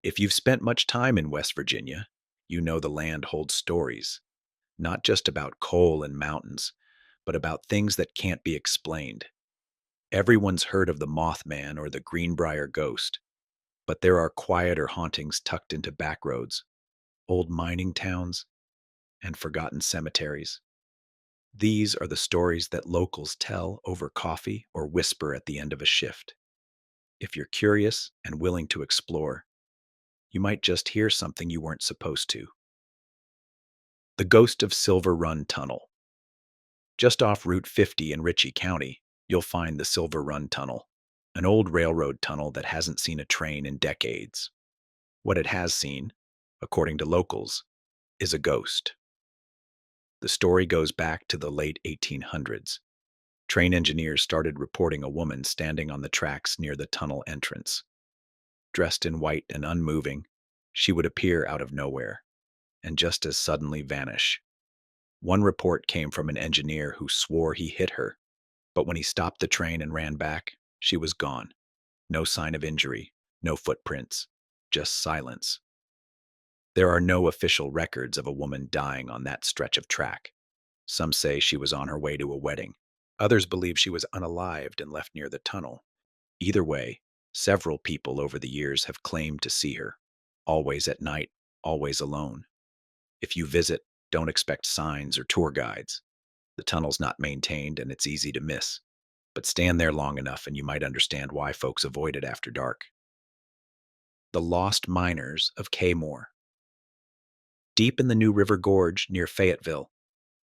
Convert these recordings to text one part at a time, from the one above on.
If you've spent much time in West Virginia, you know the land holds stories, not just about coal and mountains, but about things that can't be explained. Everyone's heard of the Mothman or the Greenbrier ghost, but there are quieter hauntings tucked into back roads, old mining towns, and forgotten cemeteries. These are the stories that locals tell over coffee or whisper at the end of a shift. If you're curious and willing to explore, you might just hear something you weren't supposed to. The Ghost of Silver Run Tunnel. Just off Route 50 in Ritchie County, you'll find the Silver Run Tunnel, an old railroad tunnel that hasn't seen a train in decades. What it has seen, according to locals, is a ghost. The story goes back to the late 1800s. Train engineers started reporting a woman standing on the tracks near the tunnel entrance. Dressed in white and unmoving, she would appear out of nowhere and just as suddenly vanish. One report came from an engineer who swore he hit her, but when he stopped the train and ran back, she was gone. No sign of injury, no footprints, just silence. There are no official records of a woman dying on that stretch of track. Some say she was on her way to a wedding. Others believe she was unalived and left near the tunnel. Either way, several people over the years have claimed to see her, always at night, always alone. If you visit, don't expect signs or tour guides. The tunnel's not maintained and it's easy to miss. But stand there long enough and you might understand why folks avoid it after dark. The Lost Miners of Kaymore. Deep in the New River Gorge near Fayetteville,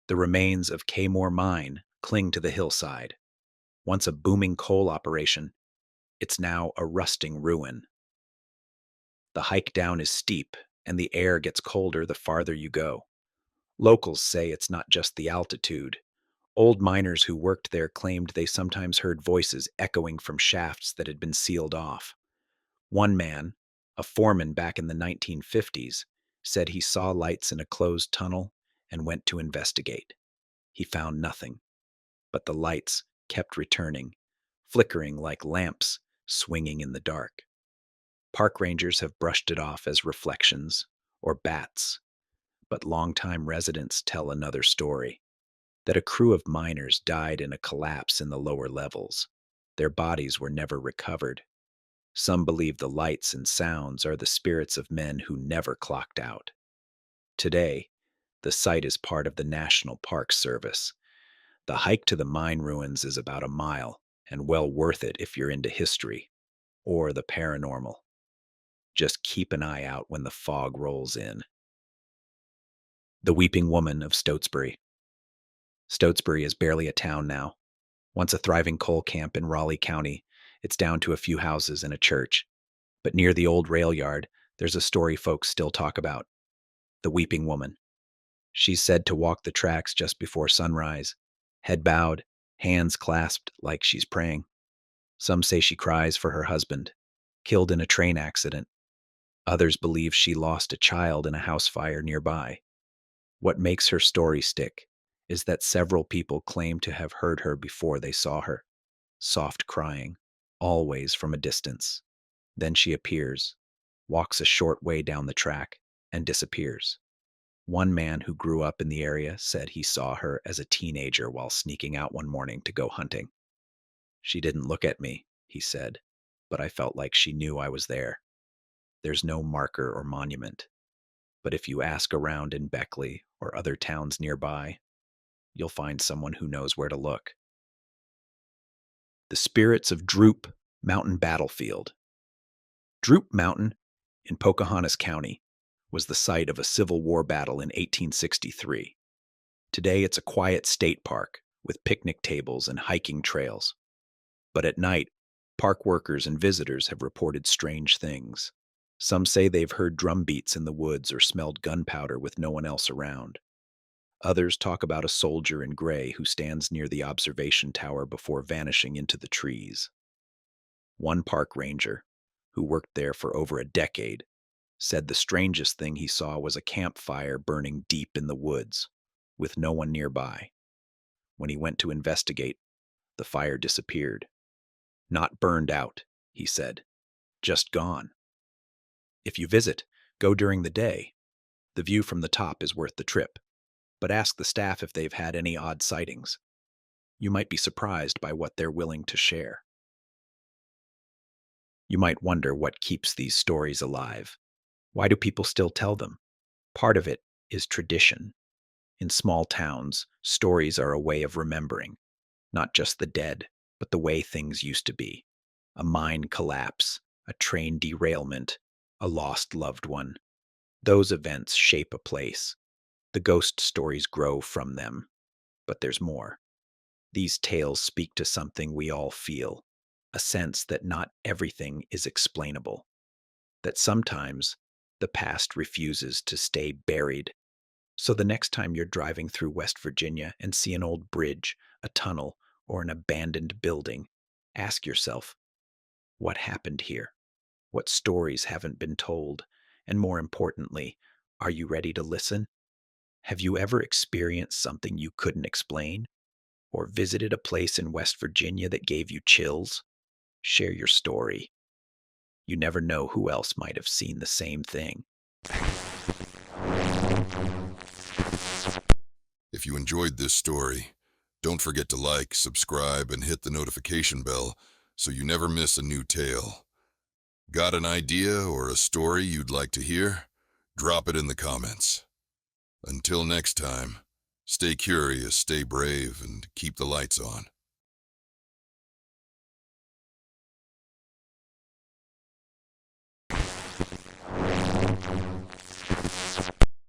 the remains of Kaymore Mine cling to the hillside. Once a booming coal operation, it's now a rusting ruin. The hike down is steep, and the air gets colder the farther you go. Locals say it's not just the altitude. Old miners who worked there claimed they sometimes heard voices echoing from shafts that had been sealed off. One man, a foreman back in the 1950s, said he saw lights in a closed tunnel and went to investigate. He found nothing, but the lights kept returning, flickering like lamps swinging in the dark. Park rangers have brushed it off as reflections or bats, but longtime residents tell another story, that a crew of miners died in a collapse in the lower levels. Their bodies were never recovered. Some believe the lights and sounds are the spirits of men who never clocked out. Today, the site is part of the National Park Service. The hike to the mine ruins is about a mile, and well worth it if you're into history or the paranormal. Just keep an eye out when the fog rolls in. The Weeping Woman of Stotesbury. Stotesbury is barely a town now. Once a thriving coal camp in Raleigh County, it's down to a few houses and a church. But near the old rail yard, there's a story folks still talk about. The Weeping Woman. She's said to walk the tracks just before sunrise, head bowed, hands clasped like she's praying. Some say she cries for her husband, killed in a train accident. Others believe she lost a child in a house fire nearby. What makes her story stick is that several people claim to have heard her before they saw her, soft crying, always from a distance. Then she appears, walks a short way down the track, and disappears. One man who grew up in the area said he saw her as a teenager while sneaking out one morning to go hunting. She didn't look at me, he said, but I felt like she knew I was there. There's no marker or monument, but if you ask around in Beckley or other towns nearby, you'll find someone who knows where to look. The Spirits of Droop Mountain Battlefield. Droop Mountain in Pocahontas County was the site of a Civil War battle in 1863. Today it's a quiet state park with picnic tables and hiking trails. But at night, park workers and visitors have reported strange things. Some say they've heard drum beats in the woods or smelled gunpowder with no one else around. Others talk about a soldier in gray who stands near the observation tower before vanishing into the trees. One park ranger, who worked there for over a decade, said the strangest thing he saw was a campfire burning deep in the woods, with no one nearby. When he went to investigate, the fire disappeared. Not burned out, he said, just gone. If you visit, go during the day. The view from the top is worth the trip, but ask the staff if they've had any odd sightings. You might be surprised by what they're willing to share. You might wonder what keeps these stories alive. Why do people still tell them? Part of it is tradition. In small towns, stories are a way of remembering, not just the dead, but the way things used to be. A mine collapse, a train derailment, a lost loved one. Those events shape a place. The ghost stories grow from them. But there's more. These tales speak to something we all feel, a sense that not everything is explainable, that sometimes the past refuses to stay buried. So the next time you're driving through West Virginia and see an old bridge, a tunnel, or an abandoned building, ask yourself, what happened here? What stories haven't been told? And more importantly, are you ready to listen? Have you ever experienced something you couldn't explain? Or visited a place in West Virginia that gave you chills? Share your story. You never know who else might have seen the same thing. If you enjoyed this story, don't forget to like, subscribe, and hit the notification bell so you never miss a new tale. Got an idea or a story you'd like to hear? Drop it in the comments. Until next time, stay curious, stay brave, and keep the lights on.